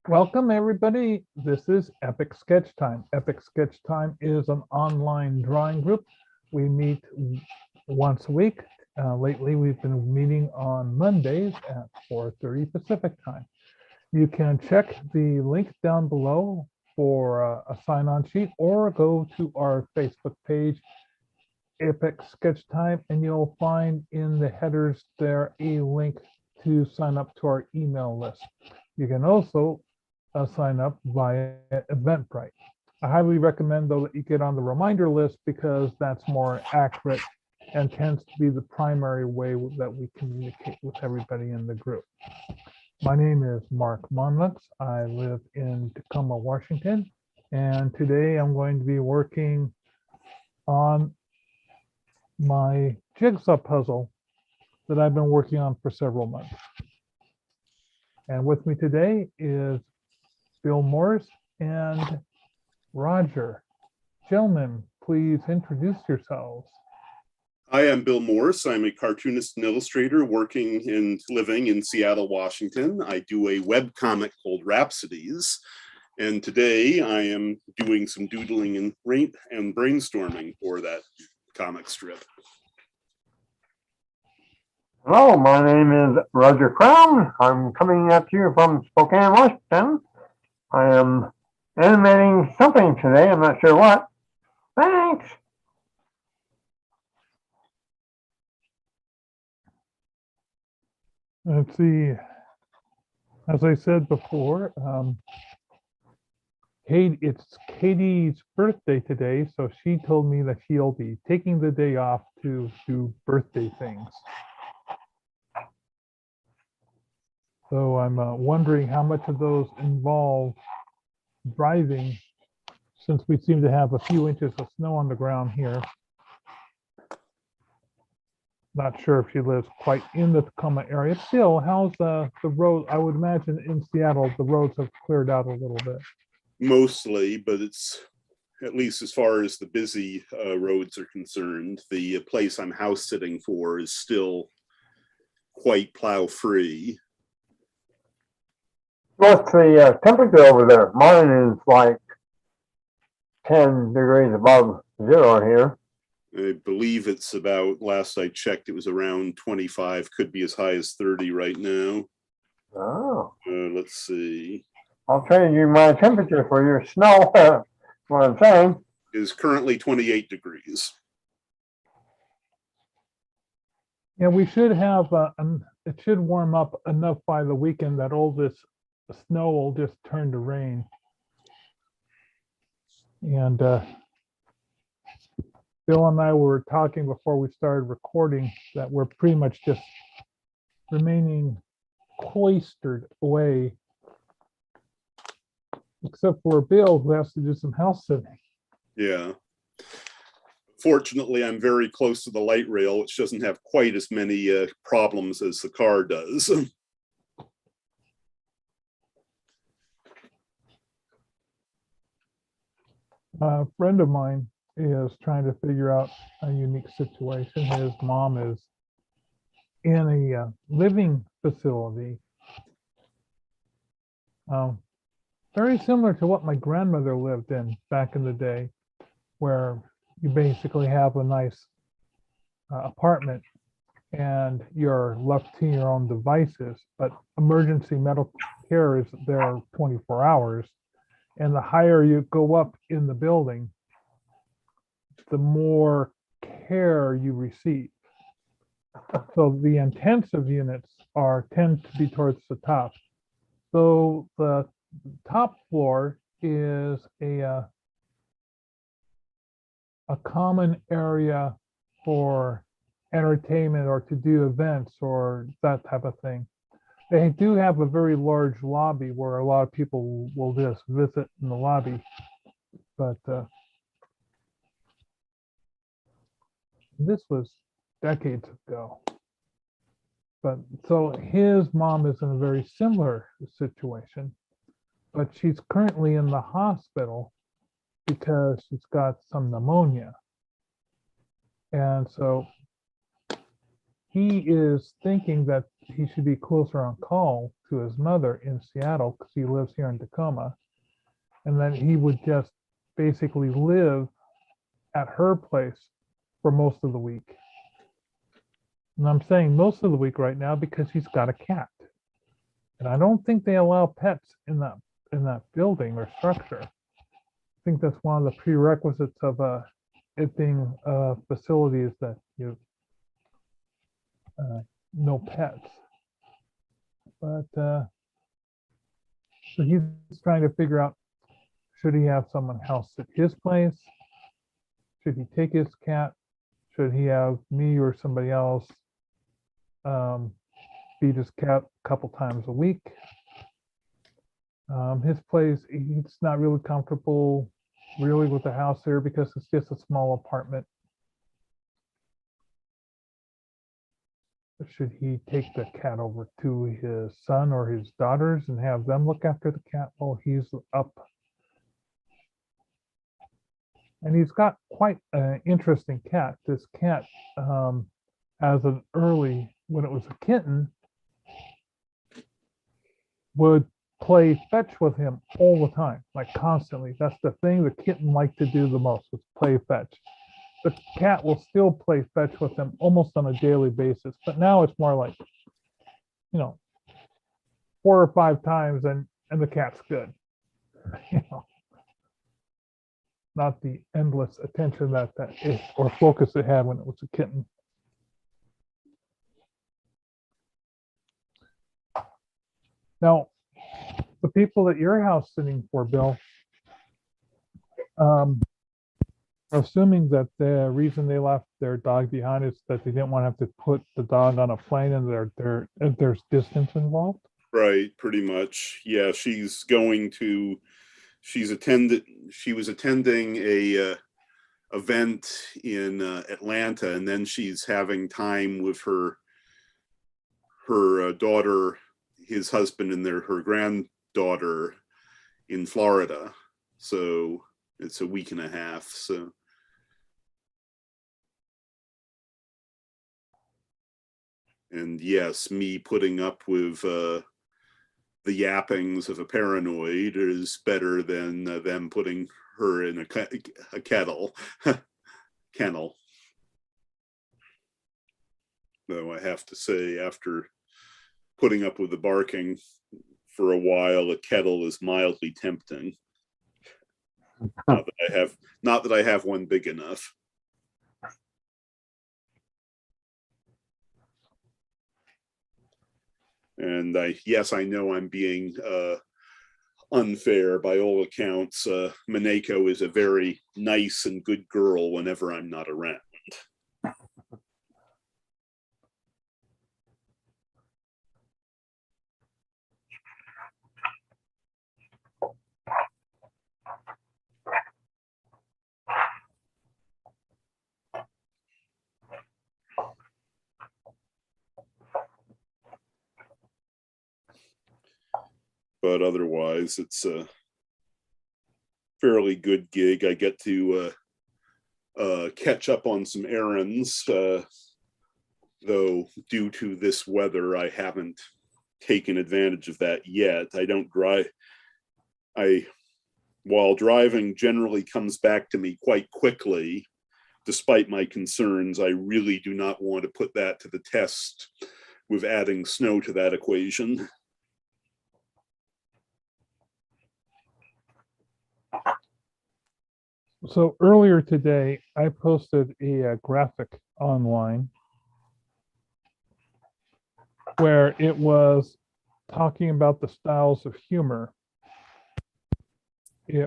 Welcome, everybody. This is Epic Sketch Time. Epic Sketch Time is an online drawing group. We meet once a week. Lately, we've been meeting on Mondays at 4:30 Pacific Time. You can check the link down below for a sign-on sheet or go to our Facebook page, Epic Sketch Time, and you'll find in the headers there a link to sign up to our email list. You can also sign up via Eventbrite. I highly recommend, though, that you get on the reminder list because that's more accurate and tends to be the primary way that we communicate with everybody in the group. My name is Mark Monlux. I live in Tacoma, Washington, and today I'm going to be working on my jigsaw puzzle that I've been working on for several months. And with me today is Bill Morris and Roger. Gentlemen, please introduce yourselves. I am Bill Morris. I'm a cartoonist and illustrator working and living in Seattle, Washington. I do a web comic called Rhapsodies. And today I am doing some doodling and brainstorming for that comic strip. Hello, my name is Roger Crown. I'm coming at you from Spokane, Washington. I am animating something today. I'm not sure what. Thanks. Let's see. As I said before, it's Katie's birthday today, so she told me that she'll be taking the day off to do birthday things. So I'm wondering how much of those involve driving, since we seem to have a few inches of snow on the ground here. Not sure if she lives quite in the Tacoma area. Still, how's the road? I would imagine in Seattle, the roads have cleared out a little bit. Mostly, but it's, at least as far as the busy roads are concerned, the place I'm house sitting for is still quite plow free. What's the temperature over there? Mine is like 10 degrees above zero here. I believe it's about, last I checked, it was around 25, could be as high as 30 right now. Oh. Let's see. I'll trade you my temperature for your snow. What I'm saying. It is currently 28 degrees. Yeah, we should have, it should warm up enough by the weekend that all this snow will just turn to rain. And Bill and I were talking before we started recording that we're pretty much just remaining cloistered away, except for Bill, who has to do some house sitting. Yeah. Fortunately, I'm very close to the light rail, which doesn't have quite as many problems as the car does. A friend of mine is trying to figure out a unique situation. His mom is in a living facility, very similar to what my grandmother lived in back in the day, where you basically have a nice apartment and you're left to your own devices, but emergency medical care is there 24 hours. And the higher you go up in the building, the more care you receive. So the intensive units tend to be towards the top. So the top floor is a common area for entertainment or to do events or that type of thing. They do have a very large lobby where a lot of people will just visit in the lobby, but this was decades ago. But so his mom is in a very similar situation, but she's currently in the hospital because she's got some pneumonia. And so he is thinking that he should be closer on call to his mother in Seattle because he lives here in Tacoma. And then he would just basically live at her place for most of the week. And I'm saying most of the week right now because he's got a cat. And I don't think they allow pets in that building or structure. I think that's one of the prerequisites of it being a facility is that you no pets. But so he's trying to figure out, should he have someone house at his place? Should he take his cat? Should he have me or somebody else feed his cat a couple times a week? His place, he's not really comfortable really with the house there because it's just a small apartment. Should he take the cat over to his son or his daughters and have them look after the cat while he's up? And he's got quite an interesting cat. This cat, as an early, when it was a kitten, would play fetch with him all the time, like constantly. That's the thing the kitten liked to do the most, was play fetch. The cat will still play fetch with him almost on a daily basis, but now it's more like, 4 or 5 times and the cat's good. Not the endless attention that or focus it had when it was a kitten. Now, the people at your house sitting for, Bill, assuming that the reason they left their dog behind is that they didn't want to have to put the dog on a plane and there's distance involved. Right, pretty much. Yeah, she was attending a event in Atlanta, and then she's having time with her daughter, his husband, and her granddaughter in Florida. So it's a week and a half. So and yes, me putting up with the yappings of a paranoid is better than them putting her in a kennel. Though I have to say, after putting up with the barking for a while, a kettle is mildly tempting. Not that I have one big enough. And I know I'm being unfair by all accounts. Minako is a very nice and good girl whenever I'm not around. But otherwise, it's a fairly good gig. I get to catch up on some errands, though due to this weather, I haven't taken advantage of that yet. I don't drive. While driving generally comes back to me quite quickly, despite my concerns, I really do not want to put that to the test with adding snow to that equation. So earlier today, I posted a graphic online where it was talking about the styles of humor,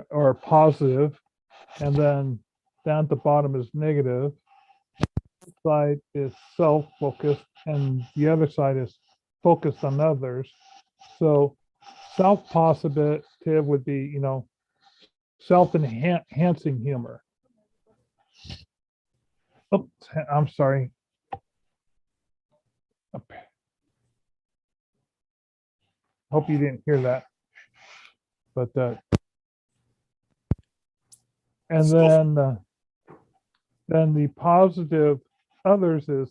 or positive, and then down at the bottom is negative. One side is self-focused, and the other side is focused on others. So self-positive would be, self-enhancing humor. Oh, I'm sorry. Hope you didn't hear that. But and then the positive others is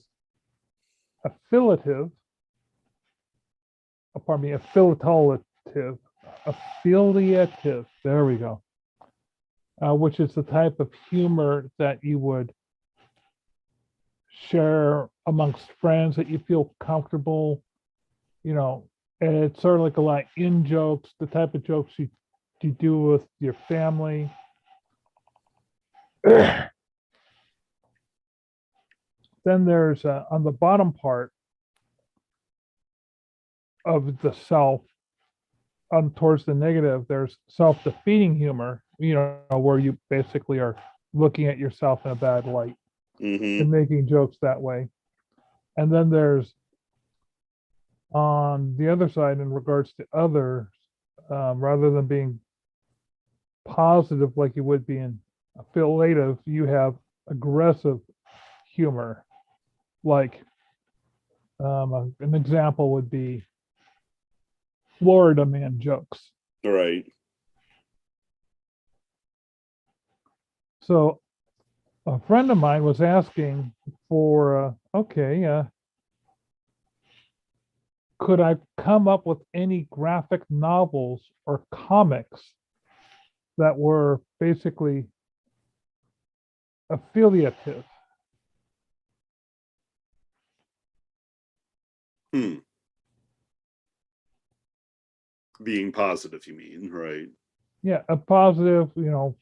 affiliative. Pardon me, affiliative. Affiliative. There we go. Which is the type of humor that you would share amongst friends that you feel comfortable, you know, and it's sort of like a lot in jokes, the type of jokes you do with your family. Then there's on the bottom part of the self, towards the negative, there's self-defeating humor, you know, where you basically are looking at yourself in a bad light and making jokes that way. And then there's on the other side, in regards to others, rather than being positive like you would be in affiliative, you have aggressive humor. Like an example would be Florida man jokes. Right. So a friend of mine was asking for, could I come up with any graphic novels or comics that were basically affiliative? Being positive, you mean, right? Yeah, a positive, you know,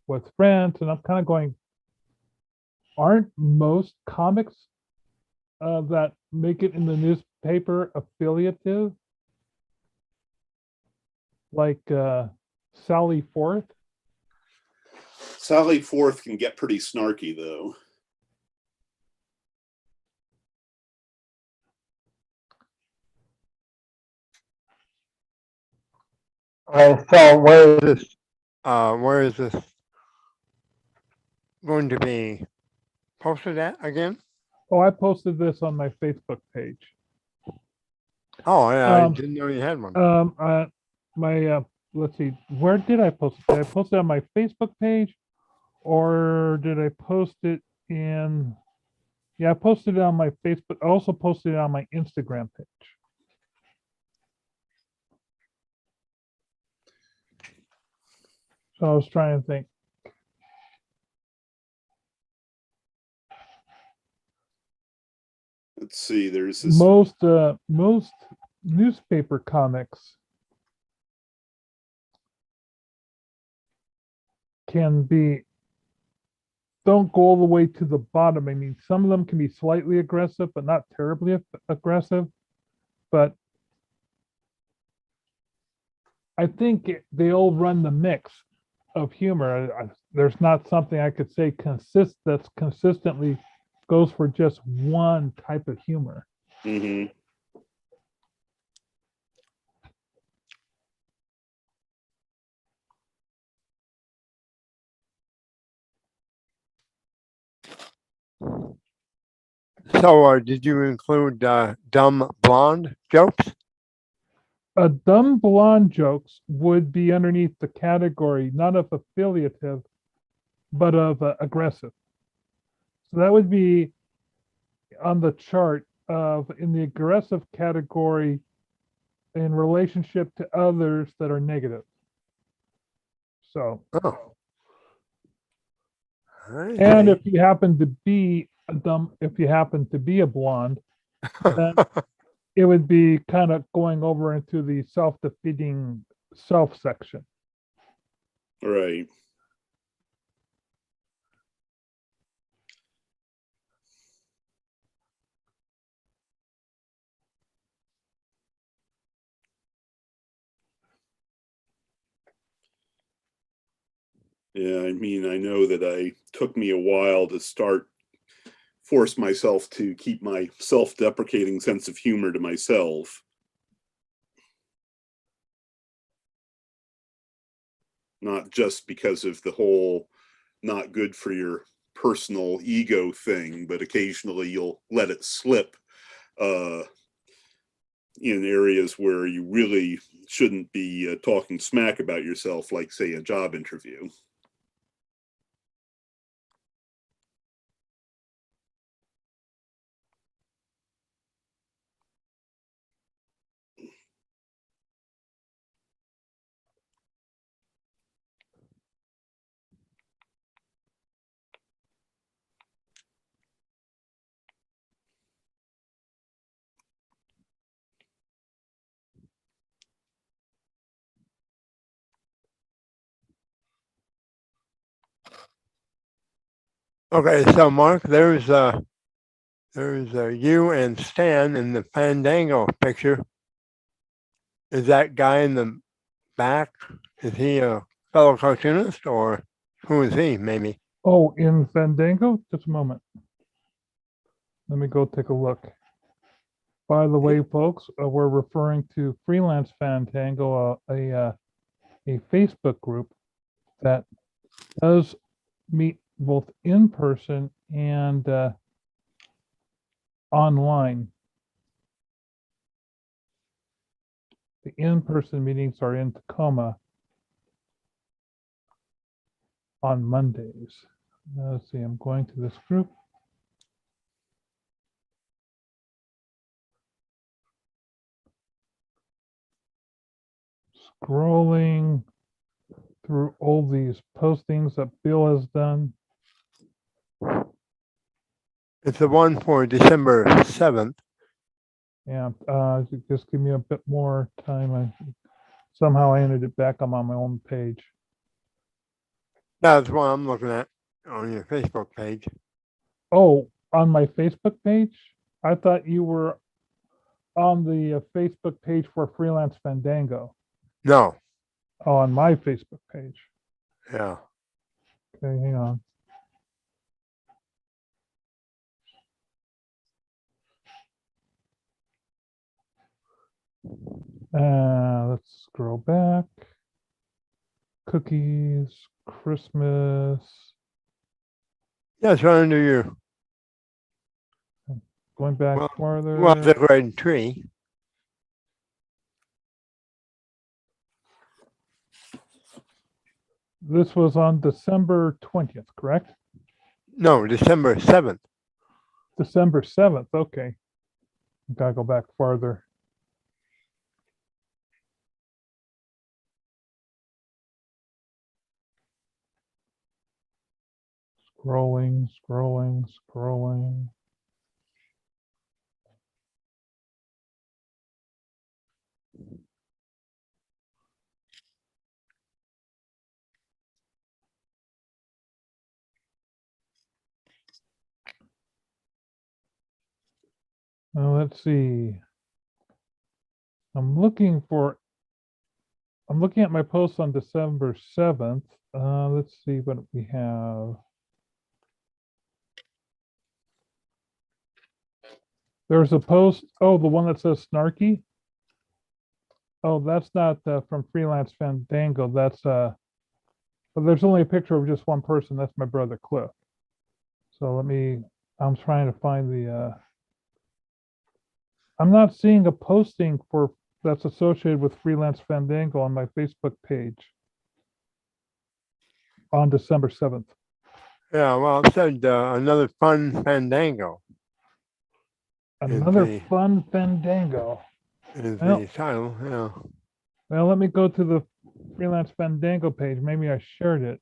with friends. And I'm kind of going, aren't most comics that make it in the newspaper affiliative? Like Sally Forth? Sally Forth can get pretty snarky, though. So where is this going to be posted at again? Oh, I posted this on my Facebook page. Oh, I didn't know you had one. Let's see, where did I post it? Did I post it on my Facebook page, or did I post it in? Yeah, I posted it on my Facebook. I also posted it on my Instagram page. So I was trying to think. Let's see, there's this. Most newspaper comics don't go all the way to the bottom. I mean, some of them can be slightly aggressive, but not terribly aggressive. But I think they all run the mix of humor. There's not something I could say that's consistently goes for just one type of humor. So did you include dumb blonde jokes? Dumb blonde jokes would be underneath the category not of affiliative, but of aggressive. So that would be on the chart of in the aggressive category in relationship to others that are negative. So, and if you happen to be a blonde, then it would be kind of going over into the self-defeating self section. Right. Yeah, I mean, I know that it took me a while to force myself to keep my self-deprecating sense of humor to myself. Not just because of the whole not good for your personal ego thing, but occasionally you'll let it slip. in areas where you really shouldn't be talking smack about yourself, like, say, a job interview. Okay, so Mark, there's you and Stan in the Fandango picture. Is that guy in the back? Is he a fellow cartoonist, or who is he? Maybe. Oh, in Fandango? Just a moment. Let me go take a look. By the way, folks, we're referring to Freelance Fandango, a Facebook group that does meet both in person and online. The in-person meetings are in Tacoma on Mondays. Let's see, I'm going to this group. Scrolling through all these postings that Bill has done. It's the one for December 7th. Yeah, just give me a bit more time. Somehow I ended it back on my own page. That's what I'm looking at on your Facebook page. Oh, on my Facebook page? I thought you were on the Facebook page for Freelance Fandango. No. Oh, on my Facebook page. Yeah. Okay, hang on. Let's scroll back. Cookies, Christmas. Yeah, it's right under you. Going back Well, farther. decorating tree. This was on December 20th, correct? No, December 7th. December 7th. Okay. Gotta go back farther. Scrolling, scrolling, scrolling. Now let's see. I'm looking at my post on December 7th. Let's see what we have. There's a post. Oh, the one that says snarky. Oh, that's not from Freelance Fandango. That's but there's only a picture of just one person. That's my brother Cliff. So I'm trying to find the I'm not seeing a posting that's associated with Freelance Fandango on my Facebook page on December 7th. Yeah, well, it said another fun Fandango. Another fun Fandango. Is the title, yeah. Well, let me go to the Freelance Fandango page. Maybe I shared it.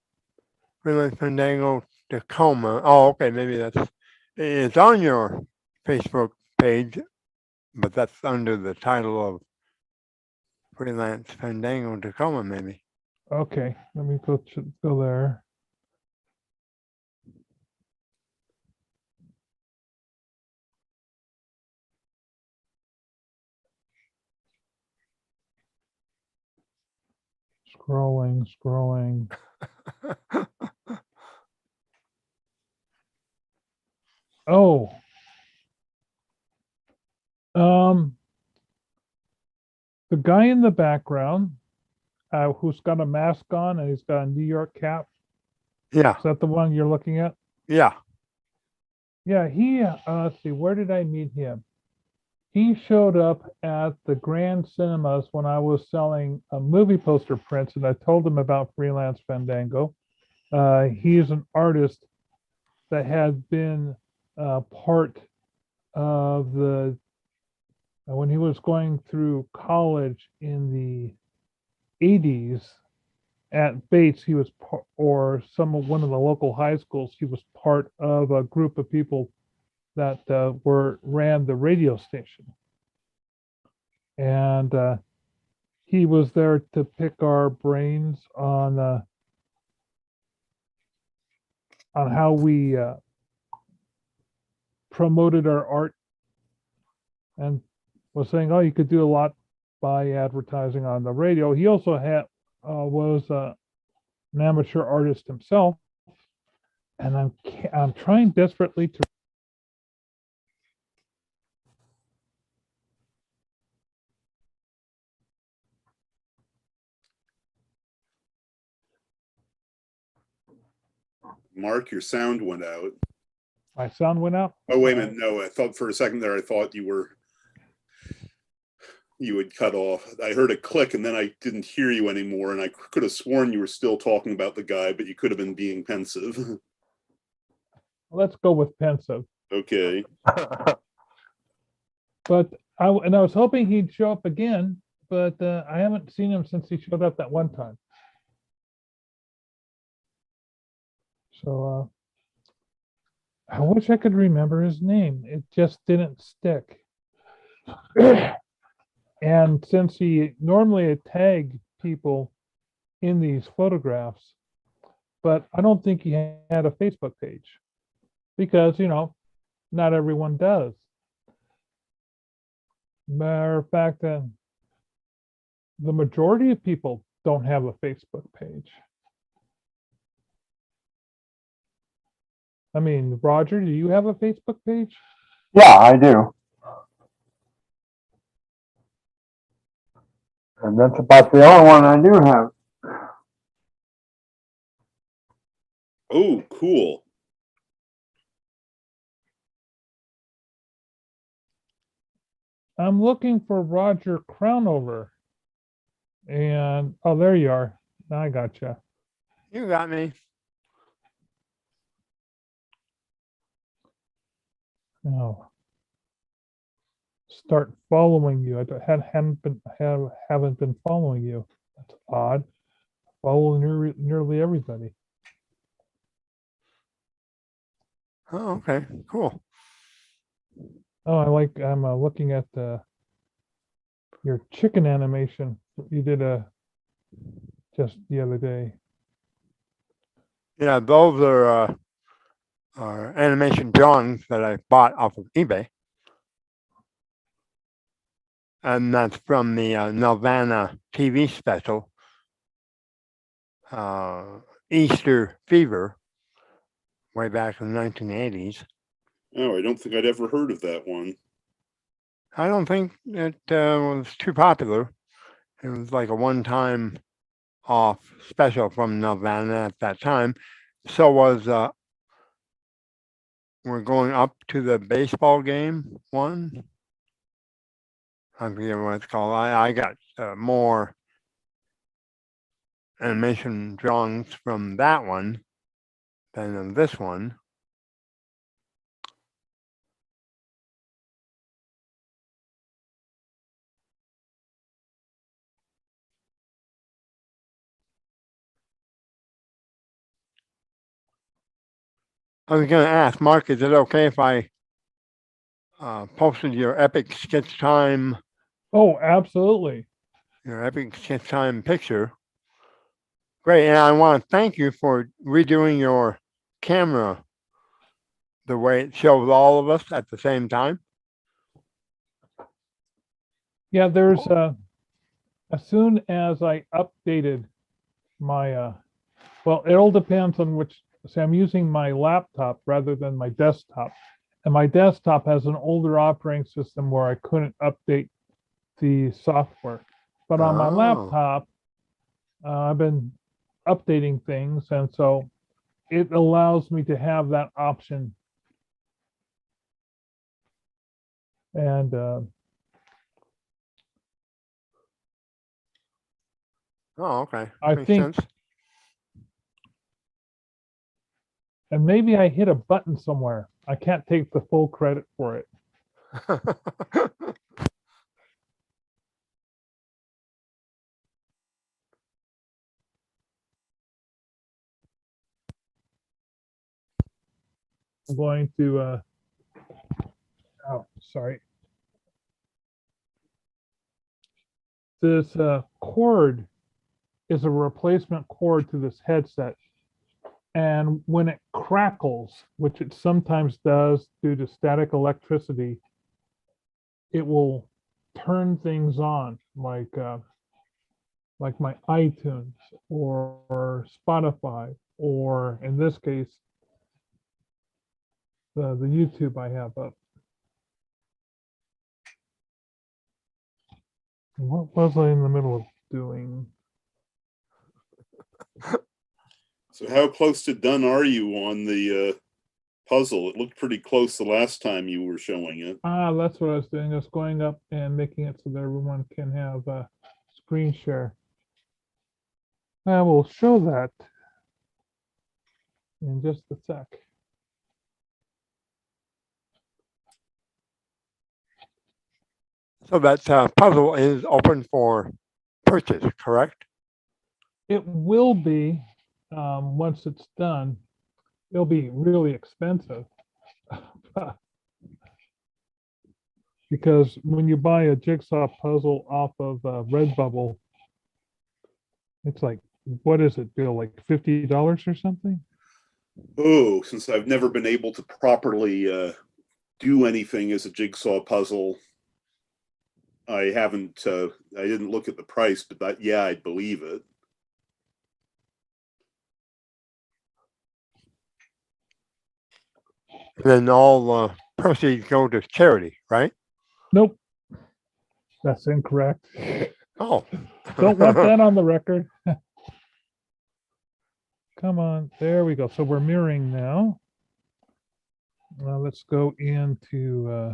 Freelance Fandango Tacoma. Oh, okay, maybe it's on your Facebook page, but that's under the title of Freelance Fandango Tacoma, maybe. Okay, let me go there. Scrolling, scrolling. Oh. The guy in the background, who's got a mask on and he's got a New York cap. Yeah. Is that the one you're looking at? Yeah. Yeah, let's see, where did I meet him? he showed up at the Grand Cinemas when I was selling movie poster prints, and I told him about Freelance Fandango. He is an artist that had been part of the when he was going through college in the 80s at Bates. He was or one of the local high schools. He was part of a group of people that ran the radio station, and he was there to pick our brains on how we promoted our art, and was saying, "Oh, you could do a lot by advertising on the radio." He also was an amateur artist himself, and I'm trying desperately to. Mark, your sound went out. My sound went out. Oh, wait a minute. No, I thought for a second there, I thought you had cut off. I heard a click and then I didn't hear you anymore. And I could have sworn you were still talking about the guy, but you could have been being pensive. Let's go with pensive. Okay. But I was hoping he'd show up again, but I haven't seen him since he showed up that one time. So I wish I could remember his name. It just didn't stick. And since he normally tagged people in these photographs, but I don't think he had a Facebook page because, not everyone does. Matter of fact, the majority of people don't have a Facebook page. I mean, Roger, do you have a Facebook page? Yeah, I do. And that's about the only one I do have. Oh, cool. I'm looking for Roger Crownover. And, oh, there you are. Now I got you. You got me. Now, start following you. Haven't been following you. That's odd. Follow nearly everybody. Oh, okay, cool. Oh, I'm looking at your chicken animation you did just the other day. Yeah, those are animation drawings that I bought off of eBay. And that's from the Nelvana TV special, Easter Fever, way back in the 1980s. Oh, I don't think I'd ever heard of that one. I don't think it was too popular. It was like a one-time off special from Nelvana at that time. So was We're Going Up to the Baseball Game one. I forget what it's called. I got more animation drawings from that one than of this one. I was going to ask Mark, is it okay if I posted your epic sketch time? Oh, absolutely. Your epic sketch time picture. Great, and I want to thank you for redoing your camera the way it shows all of us at the same time. Yeah, there's as soon as I updated my well, it all depends on which. See, I'm using my laptop rather than my desktop, and my desktop has an older operating system where I couldn't update the software. But on my laptop, I've been updating things, and so it allows me to have that option. And Oh, okay. I Makes think- sense. And maybe I hit a button somewhere. I can't take the full credit for it. I'm going to, oh, sorry. This cord is a replacement cord to this headset. And when it crackles, which it sometimes does due to static electricity, it will turn things on like my iTunes or Spotify, or in this case, the YouTube I have up. What was I in the middle of doing? So how close to done are you on the puzzle? It looked pretty close the last time you were showing it. That's what I was doing. I was going up and making it so that everyone can have a screen share. I will show that in just a sec. So that puzzle is open for purchase, correct? It will be, once it's done. It'll be really expensive. Because when you buy a jigsaw puzzle off of Redbubble, it's like, what is it, Bill? Like $50 or something? Oh, since I've never been able to properly do anything as a jigsaw puzzle, I haven't, I didn't look at the price, but that, yeah, I believe it. Then all proceeds go to charity, right? Nope. That's incorrect. Oh. Don't want that on the record. Come on. There we go. So we're mirroring now. Now let's go into,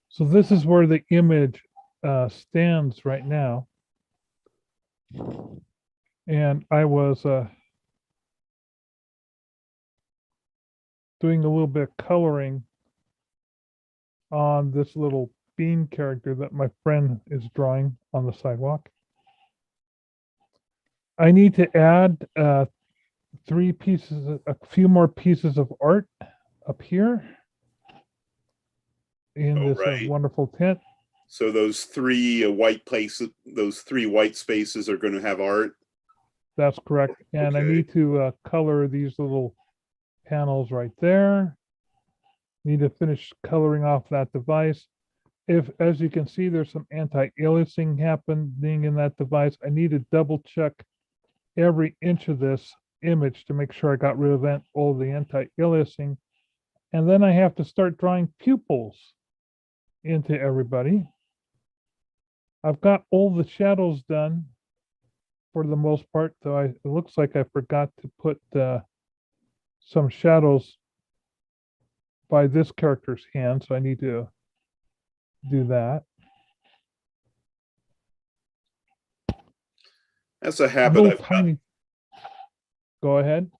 so this is where the image stands right now. And I was doing a little bit of coloring on this little bean character that my friend is drawing on the sidewalk. I need to add a few more pieces of art up here in Oh, this right. wonderful tint. So those three white places, those three white spaces are going to have art. That's correct. And I Okay. need to color these little panels right there. Need to finish coloring off that device. As you can see, there's some anti-aliasing happening in that device. I need to double check every inch of this image to make sure I got rid of all the anti-aliasing. And then I have to start drawing pupils into everybody. I've got all the shadows done for the most part, though it looks like I forgot to put some shadows by this character's hand, so I need to do that. That's a habit Go ahead.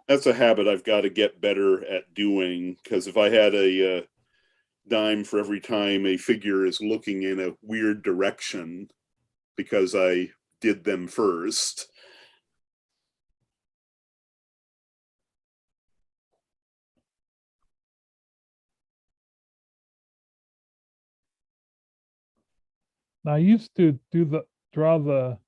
That's a habit I've got to get better at doing, because if I had a dime for every time a figure is looking in a weird direction because I did them first. Now, I used to draw the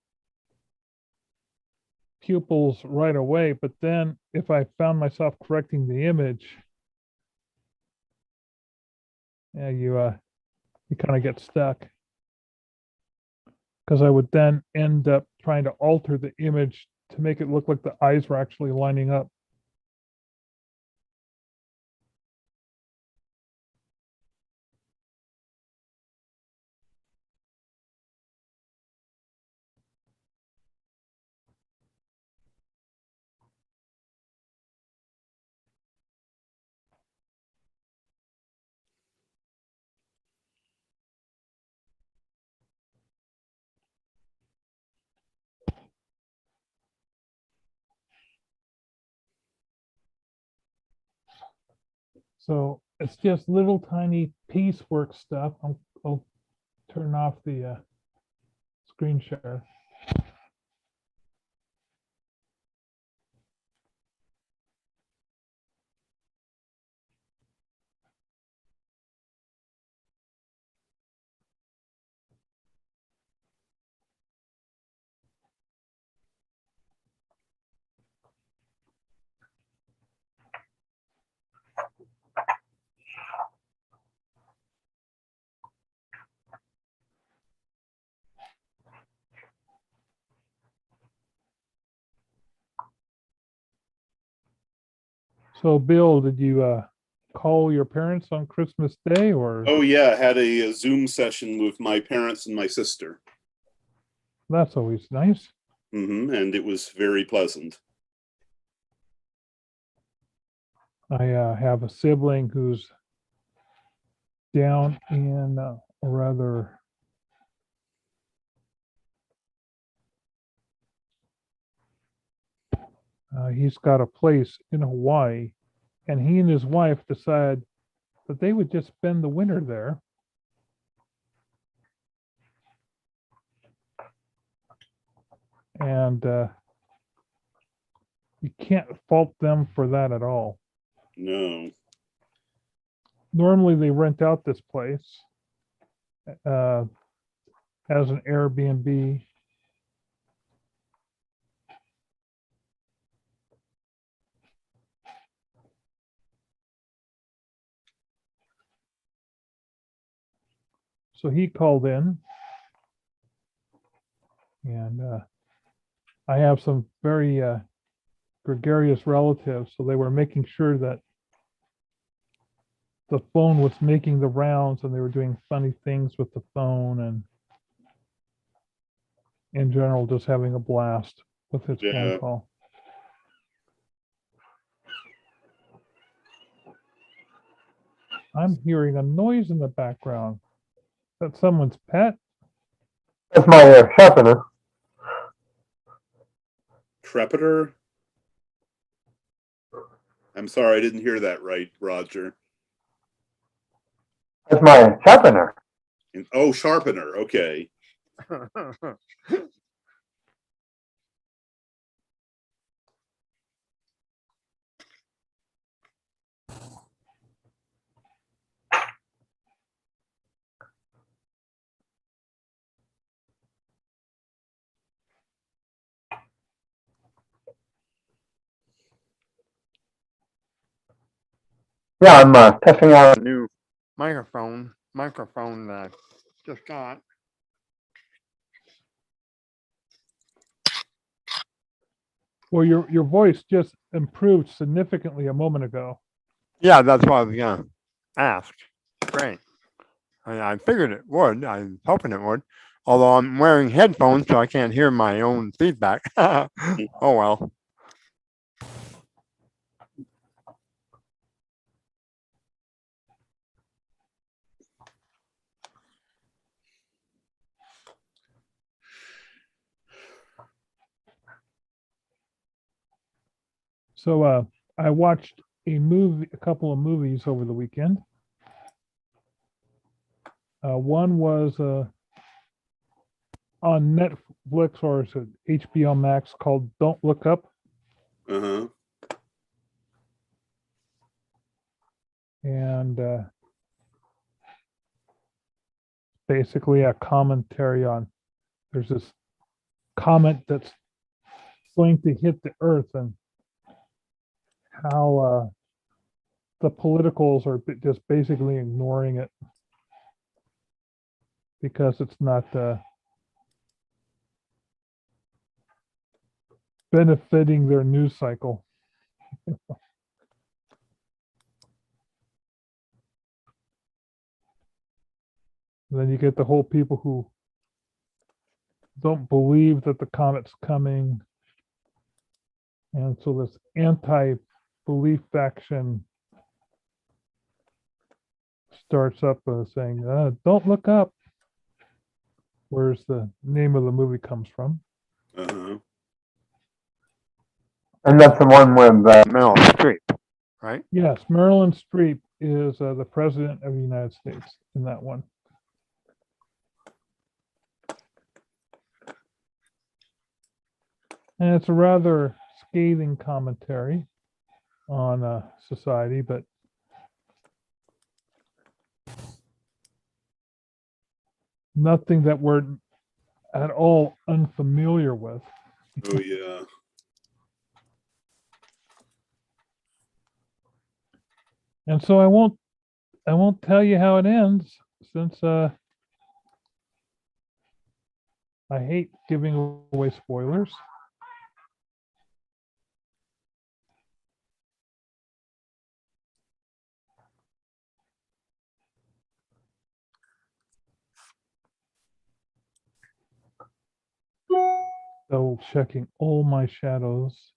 pupils right away, but then if I found myself correcting the image, yeah, you kind of get stuck, because I would then end up trying to alter the image to make it look like the eyes were actually lining up. So it's just little tiny piecework stuff. I'll turn off the screen share. So Bill, did you call your parents on Christmas Day or? Oh yeah, had a Zoom session with my parents and my sister. That's always nice. And it was very pleasant. I have a sibling who's down in a rather he's got a place in Hawaii, and he and his wife decided that they would just spend the winter there. And you can't fault them for that at all. No. Normally, they rent out this place as an Airbnb. So he called in, and I have some very gregarious relatives, so they were making sure that the phone was making the rounds, and they were doing funny things with the phone, and in general, just having a blast with his phone Yeah. call. I'm hearing a noise in the background. Is that someone's pet? That's my sharpener. Crepeter? I'm sorry, I didn't hear that right, Roger. That's my sharpener. Oh, sharpener. Okay. Yeah, I'm testing out. A new microphone that I just got. Well, your voice just improved significantly a moment ago. Yeah, that's what I was gonna ask. Great. I figured it would. I was hoping it would. Although I'm wearing headphones, so I can't hear my own feedback. Oh well. So I watched a couple of movies over the weekend. One was on Netflix, or is it HBO Max, called Don't Look Up. Uh-huh. And basically a commentary on, there's this comet that's going to hit the earth, and how the politicals are just basically ignoring it because it's not benefiting their news cycle. Then you get the whole people who don't believe that the comet's coming. And so this anti-belief faction starts up saying, don't look up. Where's the name of the movie comes from. Uh-huh. And that's the one with Meryl Streep, right? Yes, Marilyn Streep is the President of the United States in that one. And it's a rather scathing commentary on society, but nothing that we're at all unfamiliar with. Oh yeah. And so I won't tell you how it ends, since I hate giving away spoilers. Double checking all my shadows.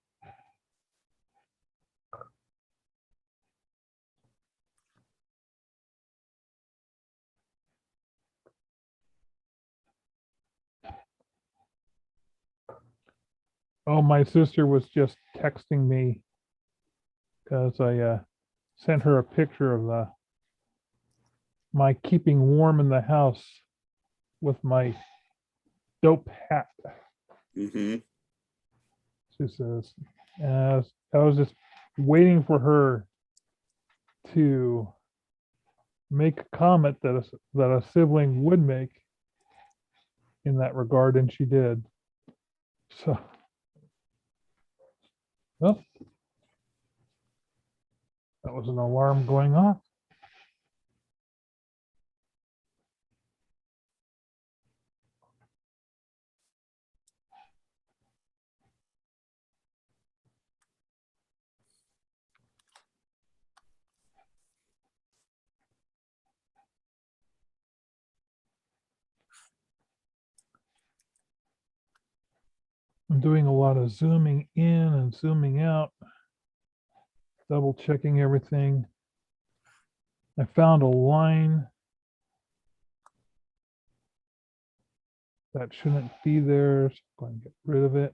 Oh, my sister was just texting me because I sent her a picture of my keeping warm in the house with my dope hat. Hmm. She says, I was just waiting for her to make a comment that a sibling would make in that regard, and she did. So, well, that was an alarm going off. I'm doing a lot of zooming in and zooming out, double checking everything. I found a line that shouldn't be there, so I'm going to get rid of it.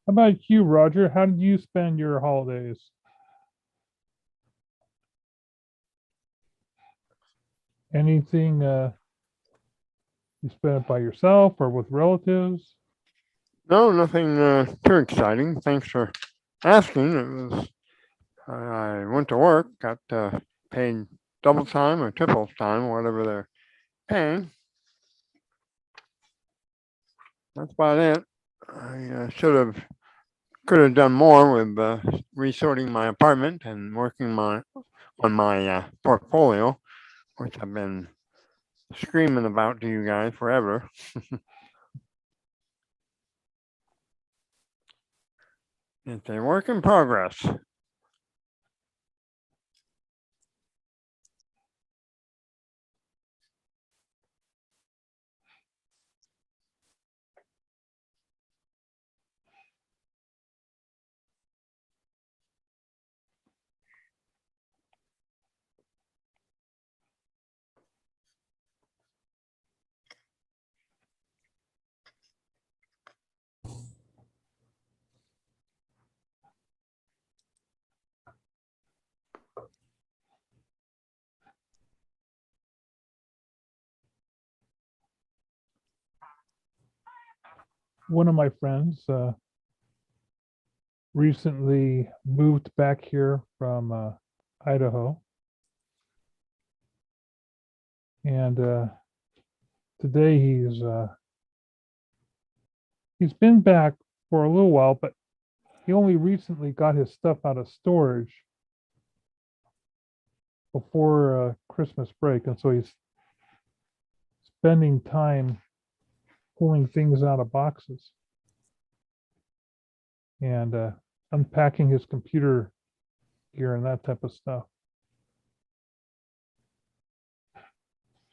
How about you, Roger? How did you spend your holidays? Anything you spent it by yourself or with relatives? No, nothing too exciting. Thanks for asking. It was I went to work, got paid double time or triple time, whatever they're paying. That's about it. I could have done more with resorting my apartment and working on my portfolio, which I've been screaming about to you guys forever. It's a work in progress. One of my friends recently moved back here from Idaho. And today he's been back for a little while, but he only recently got his stuff out of storage before Christmas break, and so he's spending time pulling things out of boxes and unpacking his computer gear and that type of stuff.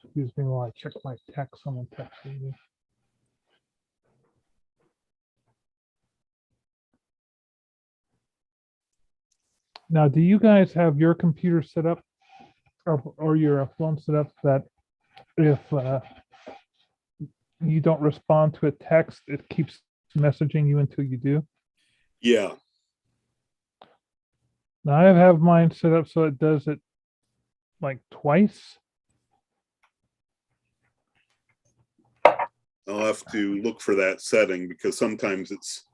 Excuse me while I check my text. Someone texted me. Now, do you guys have your computer set up or your phone set up that if you don't respond to a text, it keeps messaging you until you do? Yeah. Now, I have mine set up so it does it like twice. I'll have to look for that setting because sometimes it's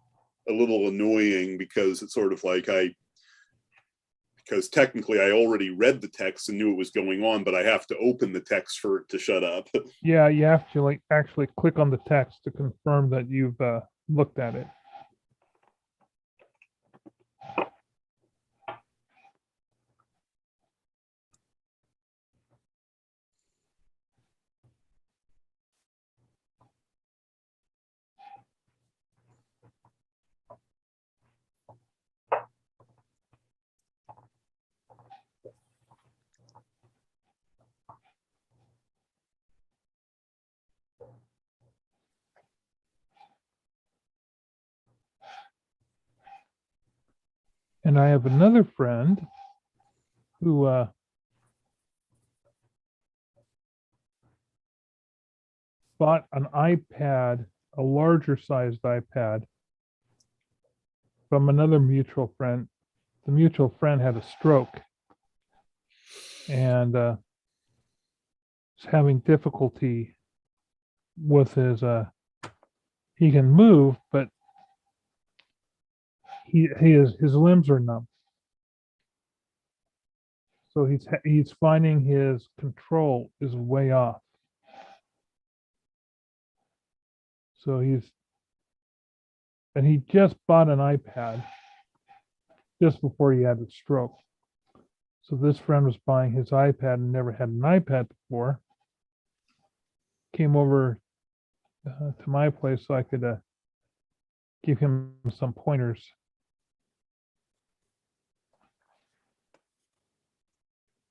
a little annoying because it's sort of like because technically I already read the text and knew it was going on, but I have to open the text for it to shut up. Yeah, you have to like actually click on the text to confirm that you've looked at it. And I have another friend who bought an iPad, a larger sized iPad, from another mutual friend. The mutual friend had a stroke and is having difficulty with his he can move, but his limbs are numb. So he's finding his control is way off. So he just bought an iPad just before he had the stroke. So this friend was buying his iPad and never had an iPad before. Came over to my place so I could give him some pointers.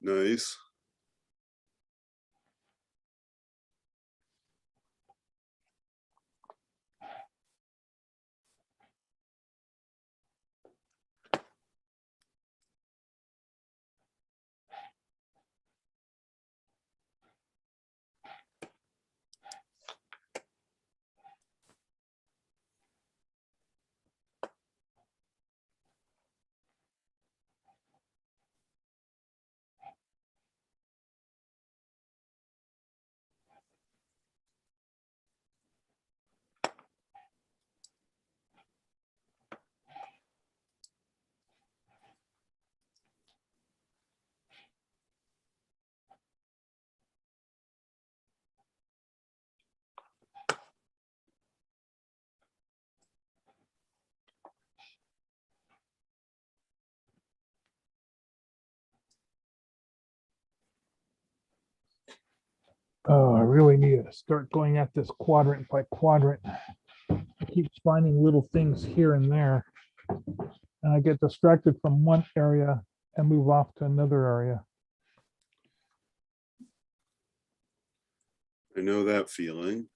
Nice. Oh, I really need to start going at this quadrant by quadrant. I keep finding little things here and there, and I get distracted from one area and move off to another area. I know that feeling.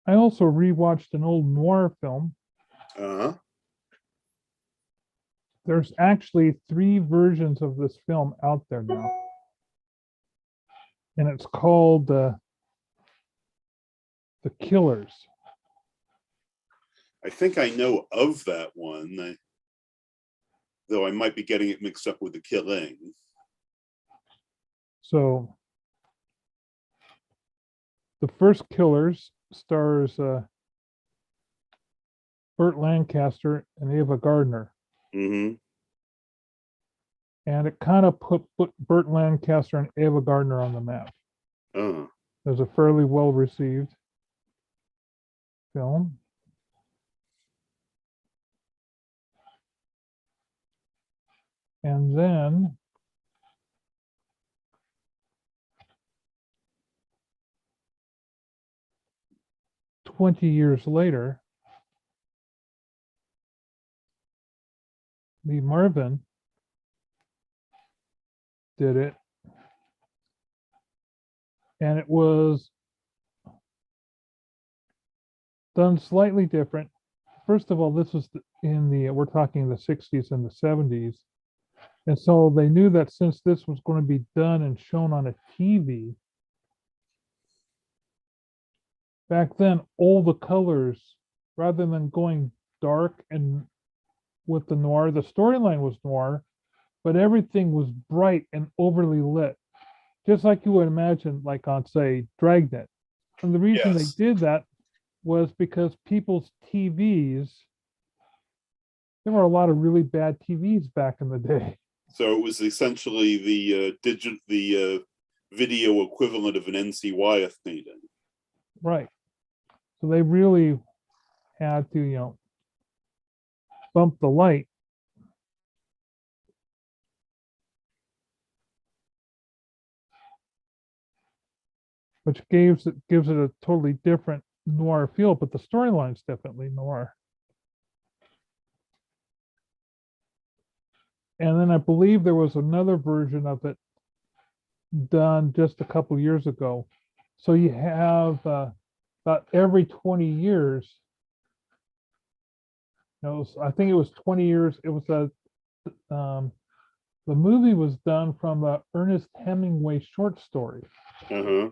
I also rewatched an old noir film. Uh-huh. There's actually 3 versions of this film out there now. And it's called The Killers. I think I know of that one, though I might be getting it mixed up with The Killing. So the first Killers stars Burt Lancaster and Ava Gardner. Mm-hmm. And it kind of put Burt Lancaster and Ava Gardner on the map. Oh. It was a fairly well received film. And then 20 years later, Lee Marvin did it. And it was done slightly different. First of all, this was in the, we're talking the 60s and the 70s. And so they knew that since this was going to be done and shown on a TV, back then, all the colors, rather than going dark and with the noir, the storyline was noir, but everything was bright and overly lit, just like you would imagine, like on, say, Dragnet. And the reason Yes. they did that was because people's TVs, there were a lot of really bad TVs back in the day. So it was essentially the video equivalent of an NC Wyeth painting. Right. So they really had to, bump the light. Which gives it a totally different noir feel, but the storyline's definitely noir. And then I believe there was another version of it done just a couple years ago. So you have about every 20 years, I think it was 20 years. It was the movie was done from a Ernest Hemingway short story. Uh-huh.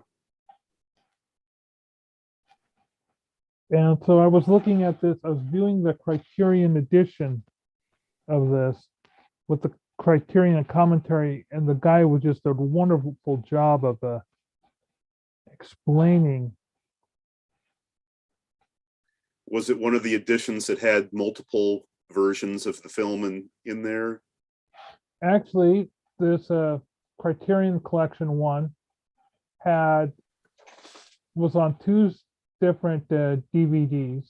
And so I was looking at this, I was viewing the Criterion edition of this with the Criterion commentary, and the guy was just a wonderful job of explaining. Was it one of the editions that had multiple versions of the film in there? Actually, this Criterion Collection 1 was on 2 different DVDs.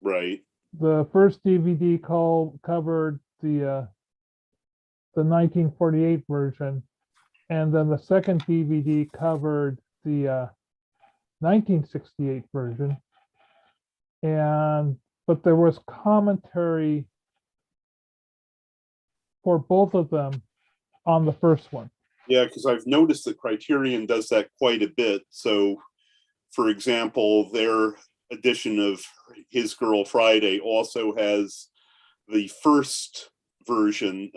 Right. The first DVD covered the 1948 version, and then the second DVD covered the 1968 version. But there was commentary for both of them on the first one. Yeah, because I've noticed that Criterion does that quite a bit. So, for example, their edition of His Girl Friday also has the first version,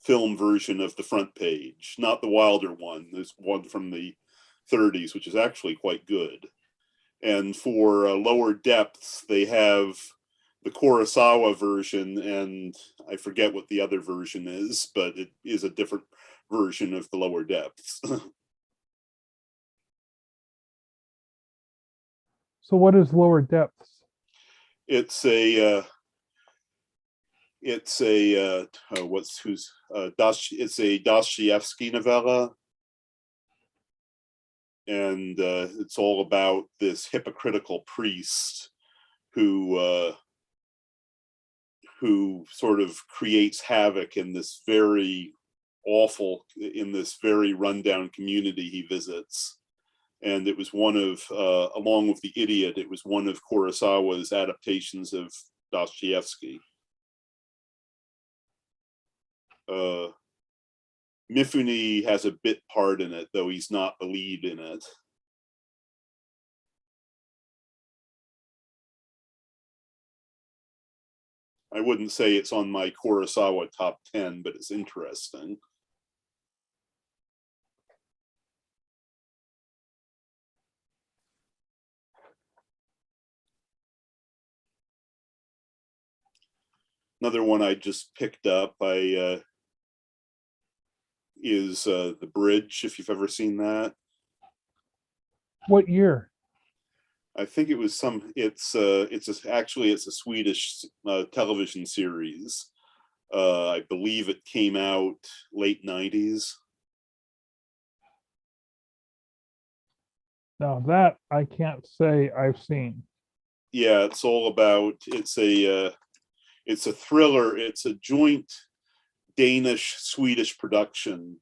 film version of the front page, not the Wilder one. There's one from the 30s, which is actually quite good. And for lower depths, they have the Kurosawa version, and I forget what the other version is, but it is a different version of the lower depths. So what is lower depths? It's a it's a Dostoevsky novella, and it's all about this hypocritical priest who sort of creates havoc in this very rundown community he visits. And it was one of, along with The Idiot, it was one of Kurosawa's adaptations of Dostoevsky. Mifune has a bit part in it, though he's not the lead in it. I wouldn't say it's on my Kurosawa top 10, but it's interesting. Another one I just picked up is The Bridge, if you've ever seen that. What year? I think it was actually it's a Swedish television series. I believe it came out late 90s. Now that I can't say I've seen. Yeah, it's all about, it's a thriller. It's a joint Danish-Swedish production,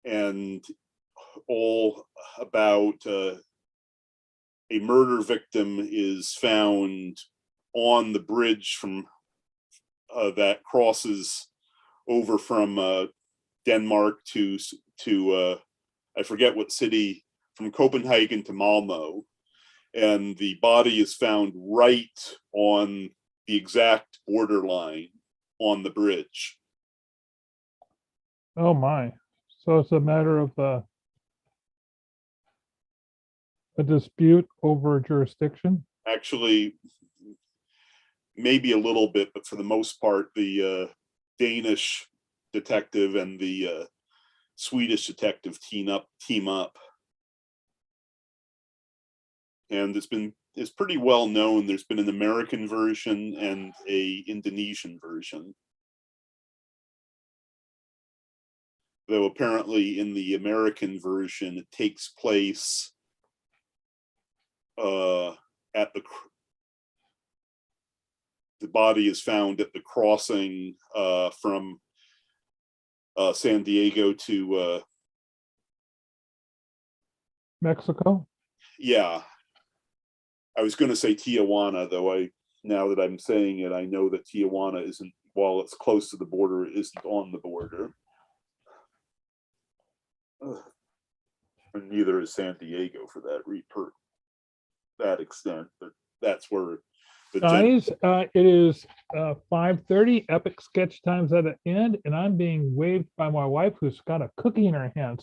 and all about a murder victim is found on the bridge from that crosses over from Denmark to I forget what city, from Copenhagen to Malmo, and the body is found right on the exact borderline on the bridge. Oh my. So it's a matter of a dispute over jurisdiction? Actually, maybe a little bit, but for the most part, the Danish detective and the Swedish detective team up. And it's pretty well known. There's been an American version and a Indonesian version. Though apparently in the American version, it takes place at the body is found at the crossing from San Diego to Mexico? yeah. I was going to say Tijuana, though now that I'm saying it, I know that Tijuana isn't, while it's close to the border, it isn't on the border. And neither is San Diego for that extent, but that's where the Guys, it is 5:30. Epic Sketch Time's at an end, and I'm being waved by my wife, who's got a cookie in her hand.